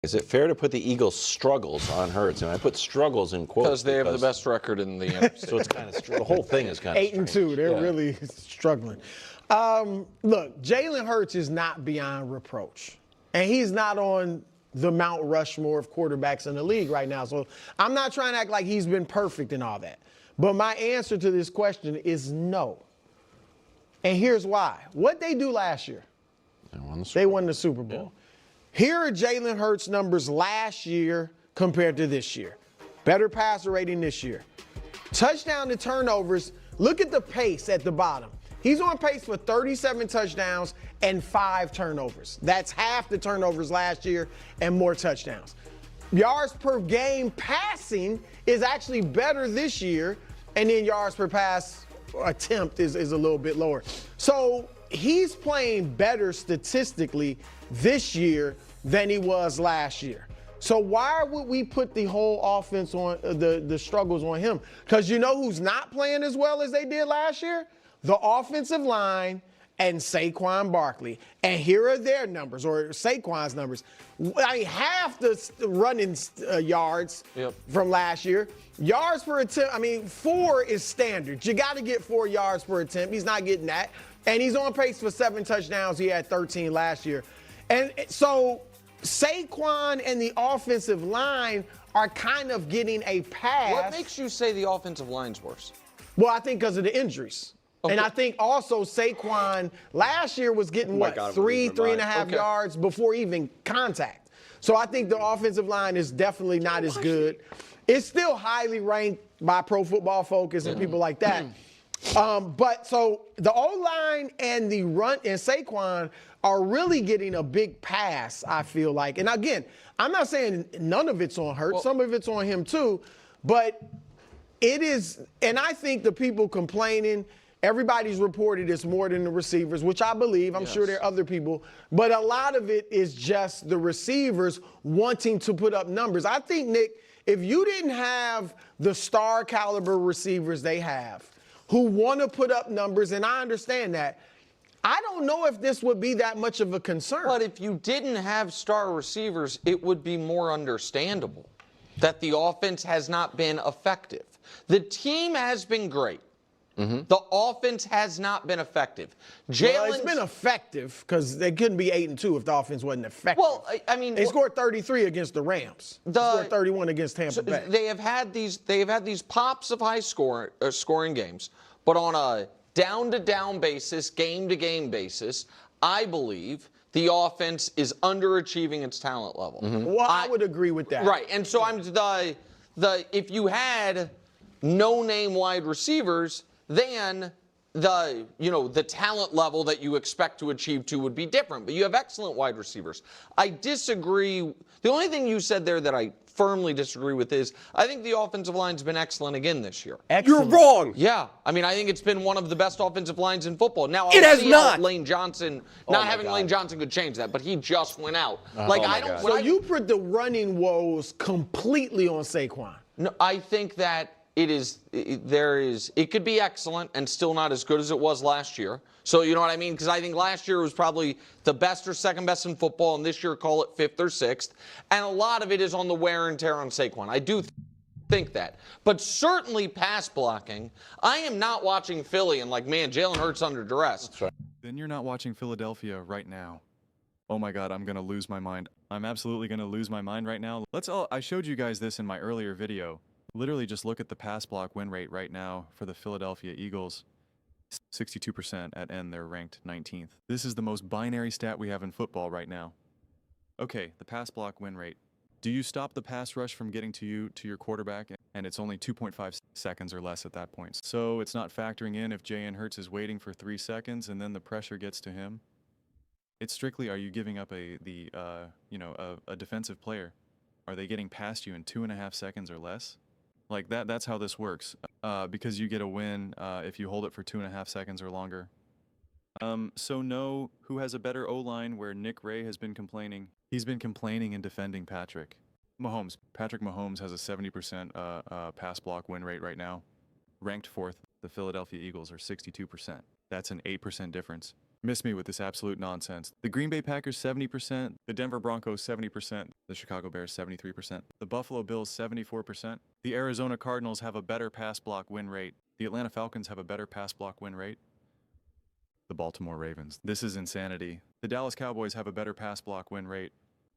Is it fair to put the Eagles' struggles on Hurts? And I put struggles in quotes. Because they have the best record in the NFC. So it's kind of the whole thing is kind of 8-2. They're really struggling. Look, Jalen Hurts is not beyond reproach. And he's not on the Mount Rushmore of quarterbacks in the league right now. So I'm not trying to act like he's been perfect and all that. But my answer to this question is no. And here's why. What they do last year? They won the Super Bowl. Yeah. Here are Jalen Hurts' numbers last year compared to this year. Better passer rating this year. Touchdown to turnovers. Look at the pace at the bottom. He's on pace for 37 touchdowns and 5 turnovers. That's half the turnovers last year and more touchdowns. Yards per game passing is actually better this year, and then yards per pass attempt is a little bit lower. So he's playing better statistically this year than he was last year. So why would we put the whole offense on the struggles on him? Because you know who's not playing as well as they did last year? The offensive line and Saquon Barkley. And here are their numbers, or Saquon's numbers. I mean, half the running yards from last year. Yards per attempt, 4 is standard. You got to get 4 yards per attempt. He's not getting that. And he's on pace for 7 touchdowns. He had 13 last year. And so Saquon and the offensive line are kind of getting a pass. What makes you say the offensive line's worse? Well, I think because of the injuries. Okay. And I think also Saquon last year was getting, 3.5 yards before even contact. So I think the offensive line is definitely not as good. It's still highly ranked by Pro Football Focus and people like that. But so the O-line and the run and Saquon are really getting a big pass, I feel like. And again, I'm not saying none of it's on Hurts. Some of it's on him too. But it is, and I think the people complaining, everybody's reported it's more than the receivers, which I believe. I'm sure there are other people. But a lot of it is just the receivers wanting to put up numbers. I think, Nick, if you didn't have the star caliber receivers they have who want to put up numbers, and I understand that, I don't know if this would be that much of a concern. But if you didn't have star receivers, it would be more understandable that the offense has not been effective. The team has been great. The offense has not been effective. It's been effective because they couldn't be 8-2 if the offense wasn't effective. Well, I mean, they scored 33 against the Rams. They scored 31 against Tampa Bay. They have had these pops of high scoring games, but on a down-to-down basis, game-to-game basis, I believe the offense is underachieving its talent level. Well, I would agree with that. Right, and so if you had no-name wide receivers, then the talent level that you expect to achieve to would be different. But you have excellent wide receivers. I disagree. The only thing you said there that I firmly disagree with is I think the offensive line's been excellent again this year. Excellent. You're wrong. Yeah. I mean, I think it's been one of the best offensive lines in football. Now, it has not. Lane Johnson, not having Lane Johnson could change that, but he just went out. So you put the running woes completely on Saquon. No, I think that it could be excellent and still not as good as it was last year. So you know what I mean? Because I think last year was probably the best or second best in football, and this year call it 5th or 6th. And a lot of it is on the wear and tear on Saquon. I do think that. But certainly pass blocking. I am not watching Philly and man, Jalen Hurts under duress. That's right. Then you're not watching Philadelphia right now. Oh my God, I'm going to lose my mind. I'm absolutely going to lose my mind right now. I showed you guys this in my earlier video. Literally just look at the pass block win rate right now for the Philadelphia Eagles. 62% at end, they're ranked 19th. This is the most binary stat we have in football right now. Okay, the pass block win rate. Do you stop the pass rush from getting to your quarterback? And it's only 2.5 seconds or less at that point. So it's not factoring in if Jalen Hurts is waiting for 3 seconds and then the pressure gets to him. It's strictly, are you giving up a defensive player? Are they getting past you in 2.5 seconds or less? Like that's how this works, because you get a win if you hold it for 2.5 seconds or longer. So know who has a better O-line where Nick Ray has been complaining. He's been complaining and defending Patrick Mahomes. Patrick Mahomes has a 70% pass block win rate right now. Ranked 4th, the Philadelphia Eagles are 62%. That's an 8% difference. Miss me with this absolute nonsense. The Green Bay Packers 70%, the Denver Broncos 70%, the Chicago Bears 73%, the Buffalo Bills 74%. The Arizona Cardinals have a better pass block win rate. The Atlanta Falcons have a better pass block win rate. The Baltimore Ravens. This is insanity. The Dallas Cowboys have a better pass block win rate.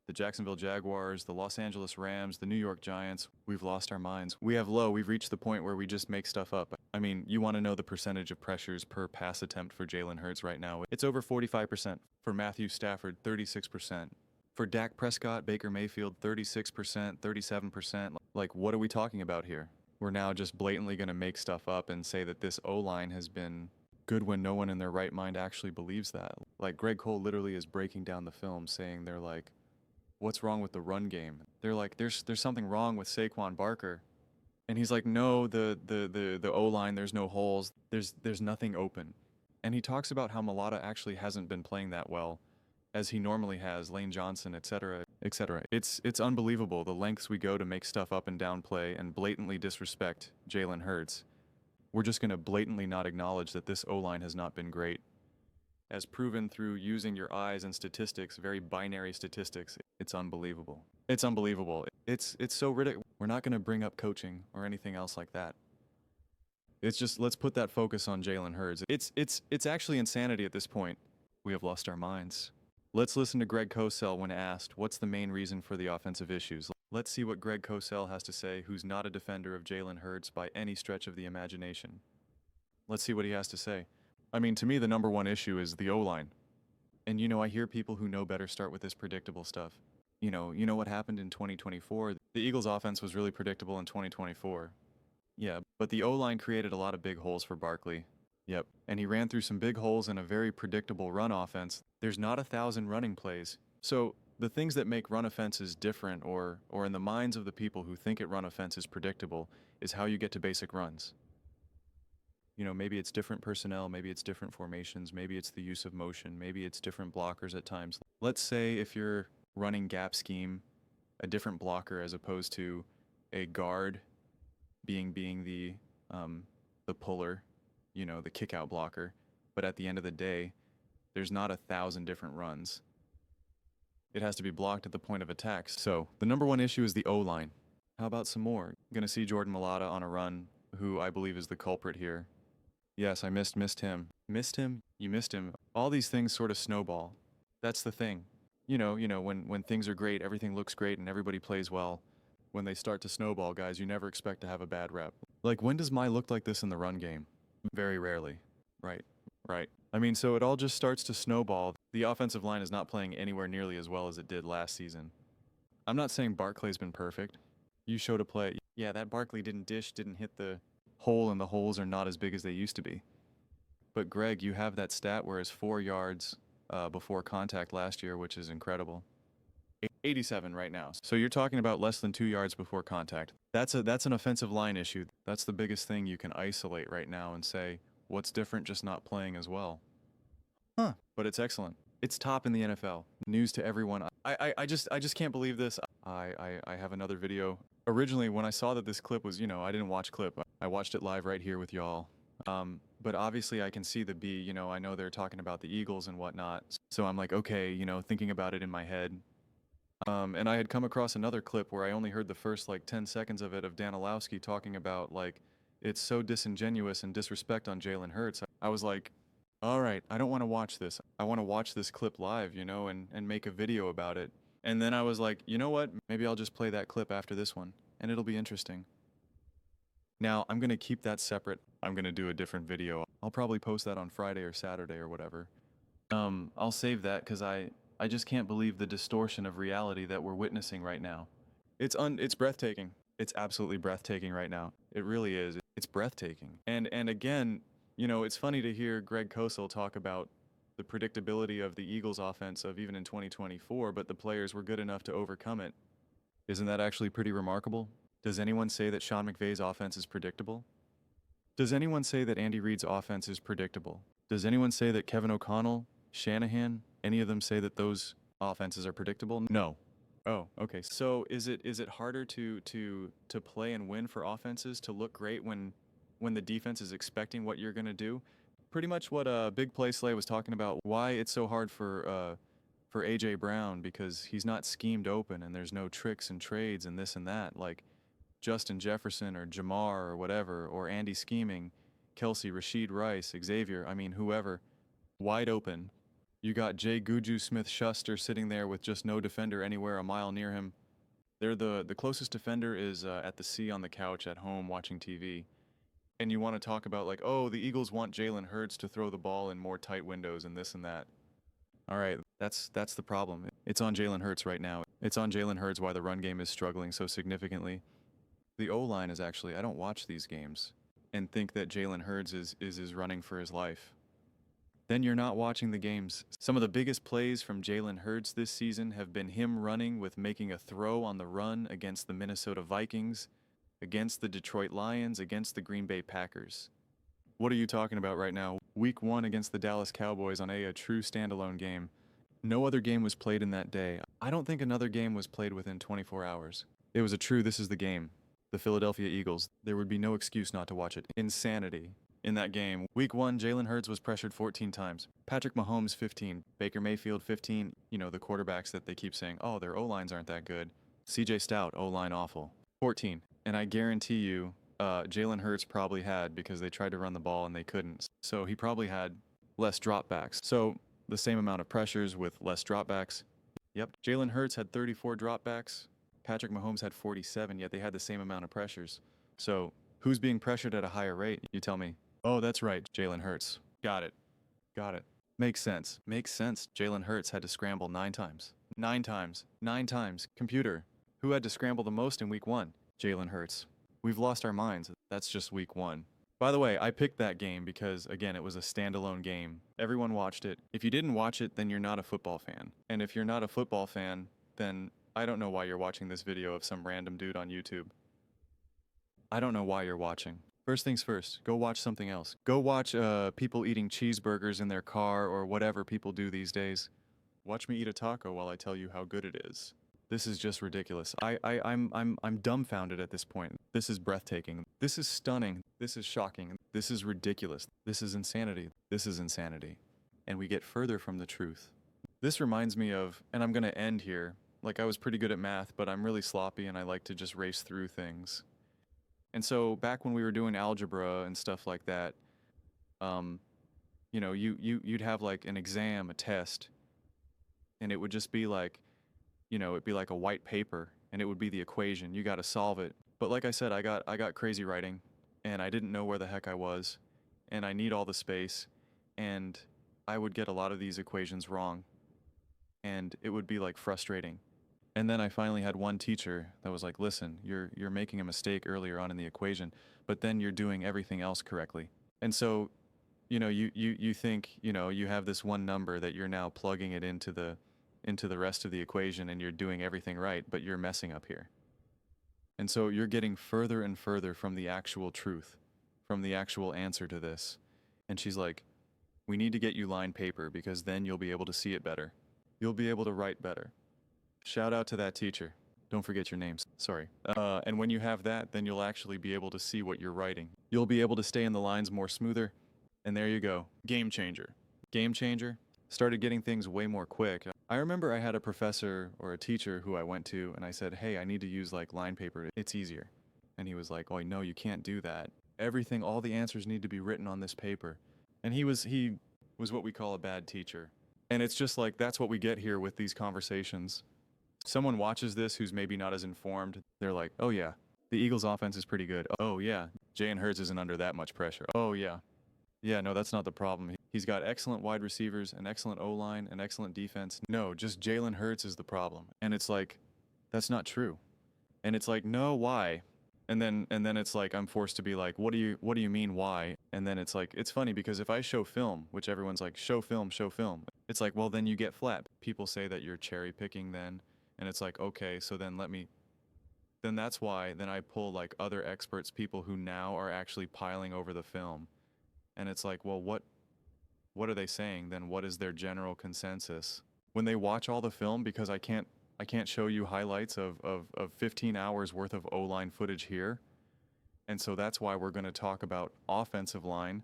The Jacksonville Jaguars, the Los Angeles Rams, the New York Giants, we've lost our minds. We've reached the point where we just make stuff up. I mean, you want to know the percentage of pressures per pass attempt for Jalen Hurts right now. It's over 45%. For Matthew Stafford, 36%. For Dak Prescott, Baker Mayfield, 36%, 37%. Like, what are we talking about here? We're now just blatantly going to make stuff up and say that this O-line has been good when no one in their right mind actually believes that. Like, Greg Cole literally is breaking down the film saying they're like, what's wrong with the run game? They're like, there's something wrong with Saquon Barker. And he's like, no, the O-line, there's no holes. There's nothing open. And he talks about how Mulata actually hasn't been playing that well as he normally has, Lane Johnson, etc., etc. It's unbelievable the lengths we go to make stuff up and down play and blatantly disrespect Jalen Hurts. We're just going to blatantly not acknowledge that this O-line has not been great. As proven through using your eyes and statistics, very binary statistics, it's unbelievable. It's unbelievable. It's so ridiculous. We're not going to bring up coaching or anything else like that. It's just, let's put that focus on Jalen Hurts. It's actually insanity at this point. We have lost our minds. Let's listen to Greg Kosell when asked, what's the main reason for the offensive issues? Let's see what Greg Kosell has to say, who's not a defender of Jalen Hurts by any stretch of the imagination. Let's see what he has to say. I mean, to me, the number one issue is the O-line. And I hear people who know better start with this predictable stuff. You know what happened in 2024? The Eagles' offense was really predictable in 2024. Yeah, but the O-line created a lot of big holes for Barkley. Yep, and he ran through some big holes in a very predictable run offense. There's not 1,000 running plays. So the things that make run offenses different, or in the minds of the people who think a run offense is predictable, is how you get to basic runs. Maybe it's different personnel, maybe it's different formations, maybe it's the use of motion, maybe it's different blockers at times. Let's say if you're running gap scheme, a different blocker as opposed to a guard being the puller, the kick out blocker. But at the end of the day, there's not 1,000 different runs. It has to be blocked at the point of attack. So the number one issue is the O-line. How about some more? Gonna see Jordan Mailata on a run, who I believe is the culprit here. Yes, I missed him. Missed him? You missed him. All these things sort of snowball. That's the thing. When things are great, everything looks great and everybody plays well. When they start to snowball, guys, you never expect to have a bad rep. Like, when does Mai look like this in the run game? Very rarely. Right. I mean, so it all just starts to snowball. The offensive line is not playing anywhere nearly as well as it did last season. I'm not saying Barkley's been perfect. You showed a play. Yeah, that Barkley didn't hit the hole, and the holes are not as big as they used to be. But Greg, you have that stat where it's 4 yards before contact last year, which is incredible. 87 right now. So you're talking about less than 2 yards before contact. That's an offensive line issue. That's the biggest thing you can isolate right now and say, what's different, just not playing as well. Huh. But it's excellent. It's top in the NFL. News to everyone. I just can't believe this. I have another video. Originally, when I saw that this clip was, I didn't watch clip. I watched it live right here with y'all. But obviously I can see the B, I know they're talking about the Eagles and whatnot. So I'm like, okay, thinking about it in my head. And I had come across another clip where I only heard the first 10 seconds of it of Dan Orlovsky talking about it's so disingenuous and disrespect on Jalen Hurts. I was like, all right, I don't want to watch this. I want to watch this clip live, and make a video about it. And then I was like, you know what? Maybe I'll just play that clip after this one, and it'll be interesting. Now, I'm going to keep that separate. I'm going to do a different video. I'll probably post that on Friday or Saturday or whatever. I'll save that because I just can't believe the distortion of reality that we're witnessing right now. It's breathtaking. It's absolutely breathtaking right now. It really is. It's breathtaking. And again, it's funny to hear Greg Kosell talk about the predictability of the Eagles offense of even in 2024, but the players were good enough to overcome it. Isn't that actually pretty remarkable? Does anyone say that Sean McVay's offense is predictable? Does anyone say that Andy Reid's offense is predictable? Does anyone say that Kevin O'Connell, Shanahan, any of them say that those offenses are predictable? No. Oh, okay. So is it harder to play and win for offenses to look great when the defense is expecting what you're going to do? pretty much what Big Play Slay was talking about, why it's so hard for A.J. Brown, because he's not schemed open and there's no tricks and trades and this and that, like Justin Jefferson or Jamar or whatever, or Andy scheming, Kelsey, Rashid Rice, Xavier, I mean, whoever, wide open. You got Jay Guju Smith-Schuster sitting there with just no defender anywhere a mile near him. They're the closest defender is at the sea on the couch at home watching TV. And you want to talk about like, oh, the Eagles want Jalen Hurts to throw the ball in more tight windows and this and that. All right, that's the problem. It's on Jalen Hurts right now. It's on Jalen Hurts why the run game is struggling so significantly. The O-line is actually, I don't watch these games and think that Jalen Hurts is running for his life. Then you're not watching the games. Some of the biggest plays from Jalen Hurts this season have been him running with making a throw on the run against the Minnesota Vikings, against the Detroit Lions, against the Green Bay Packers. What are you talking about right now? Week 1 against the Dallas Cowboys on a true standalone game. No other game was played in that day. I don't think another game was played within 24 hours. It was a true this is the game. The Philadelphia Eagles. There would be no excuse not to watch it. Insanity. In that game, Week 1, Jalen Hurts was pressured 14 times. Patrick Mahomes, 15. Baker Mayfield, 15. You know, the quarterbacks that they keep saying, oh, their O-lines aren't that good. CJ Stout, O-line awful. 14. And I guarantee you, Jalen Hurts probably had, because they tried to run the ball and they couldn't. So he probably had less dropbacks. So the same amount of pressures with less dropbacks. Yep. Jalen Hurts had 34 dropbacks. Patrick Mahomes had 47, yet they had the same amount of pressures. So who's being pressured at a higher rate? You tell me. Oh, that's right, Jalen Hurts. Got it. Got it. Makes sense. Makes sense. Jalen Hurts had to scramble 9 times. 9 times. 9 times. Computer. Who had to scramble the most in Week 1? Jalen Hurts. We've lost our minds. That's just Week 1. By the way, I picked that game because, again, it was a standalone game. Everyone watched it. If you didn't watch it, then you're not a football fan. And if you're not a football fan, then I don't know why you're watching this video of some random dude on YouTube. I don't know why you're watching. First things first, go watch something else. Go watch people eating cheeseburgers in their car or whatever people do these days. Watch me eat a taco while I tell you how good it is. This is just ridiculous. I'm dumbfounded at this point. This is breathtaking. This is stunning. This is shocking. This is ridiculous. This is insanity. This is insanity. And we get further from the truth. This reminds me of, and I'm going to end here, like I was pretty good at math, but I'm really sloppy and I like to just race through things. And so back when we were doing algebra and stuff like that, you know, you'd have like an exam, a test, and it would just be like, you know, it'd be like a white paper and it would be the equation. You got to solve it. But like I said, I got crazy writing and I didn't know where the heck I was and I need all the space and I would get a lot of these equations wrong and it would be like frustrating. And then I finally had one teacher that was like, listen, you're making a mistake earlier on in the equation, but then you're doing everything else correctly. And so, you know, you think, you know, you have this one number that you're now plugging it into the rest of the equation and you're doing everything right, but you're messing up here. And so you're getting further and further from the actual truth, from the actual answer to this. And she's like, we need to get you line paper because then you'll be able to see it better. You'll be able to write better. Shout out to that teacher. Don't forget your names. Sorry. And when you have that, then you'll actually be able to see what you're writing. You'll be able to stay in the lines more smoother. And there you go. Game changer. Game changer. Started getting things way more quick. I remember I had a professor or a teacher who I went to and I said, hey, I need to use like line paper. It's easier. And he was like, oh, no, you can't do that. Everything, all the answers need to be written on this paper. And he was what we call a bad teacher. And it's just like, that's what we get here with these conversations. Someone watches this who's maybe not as informed. They're like, oh yeah, the Eagles offense is pretty good. Oh yeah, Jalen Hurts isn't under that much pressure. Oh yeah. Yeah, no, that's not the problem. He's got excellent wide receivers, an excellent O-line, an excellent defense. No, just Jalen Hurts is the problem. And it's like, that's not true. And it's like, no, why? And then it's like, I'm forced to be like, what do you mean why? And then it's like, it's funny because if I show film, which everyone's like, show film, it's like, well, then you get flat. People say that you're cherry picking then. And it's like, okay, so then then that's why, then I pull like other experts, people who now are actually piling over the film. And it's like, well, what are they saying? Then what is their general consensus? When they watch all the film, because I can't show you highlights of 15 hours worth of O-line footage here. And so that's why we're going to talk about offensive line,